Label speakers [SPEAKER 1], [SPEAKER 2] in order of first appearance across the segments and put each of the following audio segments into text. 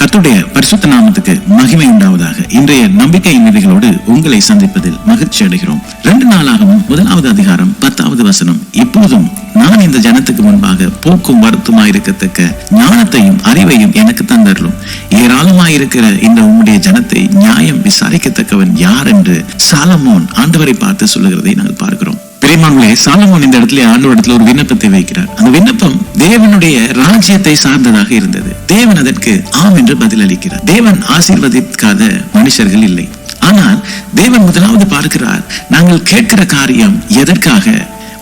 [SPEAKER 1] கர்த்தருடைய பரிசுத்த நாமத்துக்கு மகிமை உண்டாவதாக. இன்றைய நம்பிக்கையின் விதைகளோடு உங்களை சந்திப்பதில் மகிழ்ச்சி அடைகிறோம். 2 நாளாகவும் 1வது அதிகாரம் 10வது வசனம். இப்போதும் நான் இந்த ஜனத்துக்கு முன்பாக போக்கும் வருத்தமாயிருக்கத்தக்க ஞானத்தையும் அறிவையும் எனக்கு தந்தருளும். ஏராளமாயிருக்கிற இந்த உம்முடைய ஜனத்தை நியாயம் விசாரிக்கத்தக்கவன் யார் என்று சாலமோன் ஆண்டவரை பார்த்து சொல்லுகிறதை நாங்கள் பார்க்கிறோம். பெரியமானே, சாலமோன் இந்த இடத்துல ஆண்டவரிடத்துல ஒரு விண்ணப்பத்தை வைக்கிறார். அந்த விண்ணப்பம் தேவனுடைய ராஜ்யத்தை சார்ந்ததாக இருந்தது. தேவன் அதற்கு ஆம் என்று பதில் அளிக்கிறார். தேவன் ஆசீர்வதிக்காத மனுஷர்கள் இல்லை. ஆனால் தேவன் முதலாவது பார்க்கிறார், நாங்கள் கேட்கிற காரியம் எதற்காக?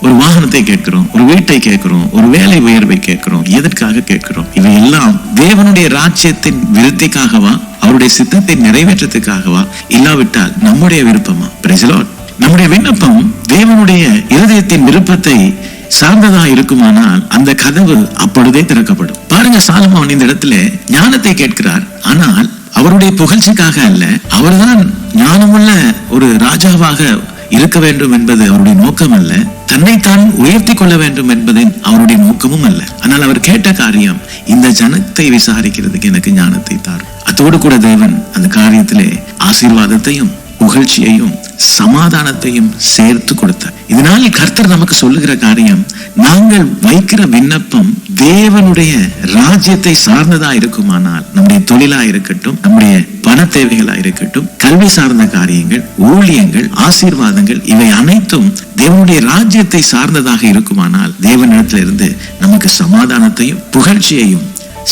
[SPEAKER 1] ஒரு வாகனத்தை கேட்கிறோம், ஒரு வீட்டை கேட்கிறோம், ஒரு வேலை உயர்வை கேட்கிறோம். எதற்காக கேட்கிறோம்? இவையெல்லாம் தேவனுடைய ராஜ்யத்தின் விருத்திக்காகவா, அவருடைய சித்தத்தை நிறைவேற்றத்துக்காகவா, இல்லாவிட்டால் நம்முடைய விருப்பமா? Praise the Lord. நம்முடைய விண்ணப்பம் தேவனுடைய இருதயத்தின் விருப்பத்தை சார்ந்ததா இருக்குமானால் அந்த கதவு அப்பொழுதே திறக்கப்படும். பாருங்க, சாலமோன் இந்த இடத்துல ஞானத்தை கேட்கிறார். ஆனால் அவருடைய புகழ்ச்சிக்காக அல்ல, அவர்தான் ஞானமுள்ள ஒரு ராஜாவாக இருக்க வேண்டும் என்பது அவருடைய நோக்கம் அல்ல, தன்னைத்தான் உயர்த்தி கொள்ள வேண்டும் என்பது அவருடைய நோக்கமும் அல்ல. ஆனால் அவர் கேட்ட காரியம், இந்த ஜனத்தை விசாரிக்கிறதுக்கு எனக்கு ஞானத்தை தார். அதோடு கூட தேவன் அந்த காரியத்திலே ஆசீர்வாதத்தையும் புகழ்ச்சியையும் சமாதானத்தையும் சேர்த்து கொடுத்தார். இதனால் கர்த்தர் நமக்கு சொல்லுகிற காரியம், நாங்கள் வைக்கிற விண்ணப்பம் தேவனுடைய ராஜ்யத்தை சார்ந்ததா இருக்குமானால், நம்முடைய தொழிலா இருக்கட்டும், நம்முடைய பண தேவைகளா இருக்கட்டும், கல்வி சார்ந்த காரியங்கள், ஊழியங்கள், ஆசீர்வாதங்கள், இவை அனைத்தும் தேவனுடைய ராஜ்யத்தை சார்ந்ததாக இருக்குமானால் தேவனிடத்திலிருந்து நமக்கு சமாதானத்தையும் புகழ்ச்சியையும்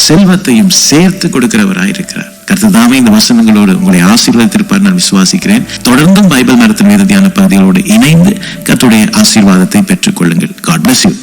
[SPEAKER 1] செல்வத்தையும் சேர்த்து கொடுக்கிறவராயிருக்கிறார். கர்த்தர் தாமே இந்த வசனங்களோடு உங்களை ஆசீர்வதித்திருப்பார் நான் விசுவாசிக்கிறேன். தொடர்ந்தும் பைபிள் மரத்தின் வேத தியான பகுதிகளோடு இணைந்து கர்த்தருடைய ஆசீர்வாதத்தை பெற்றுக் கொள்ளுங்கள். God bless you.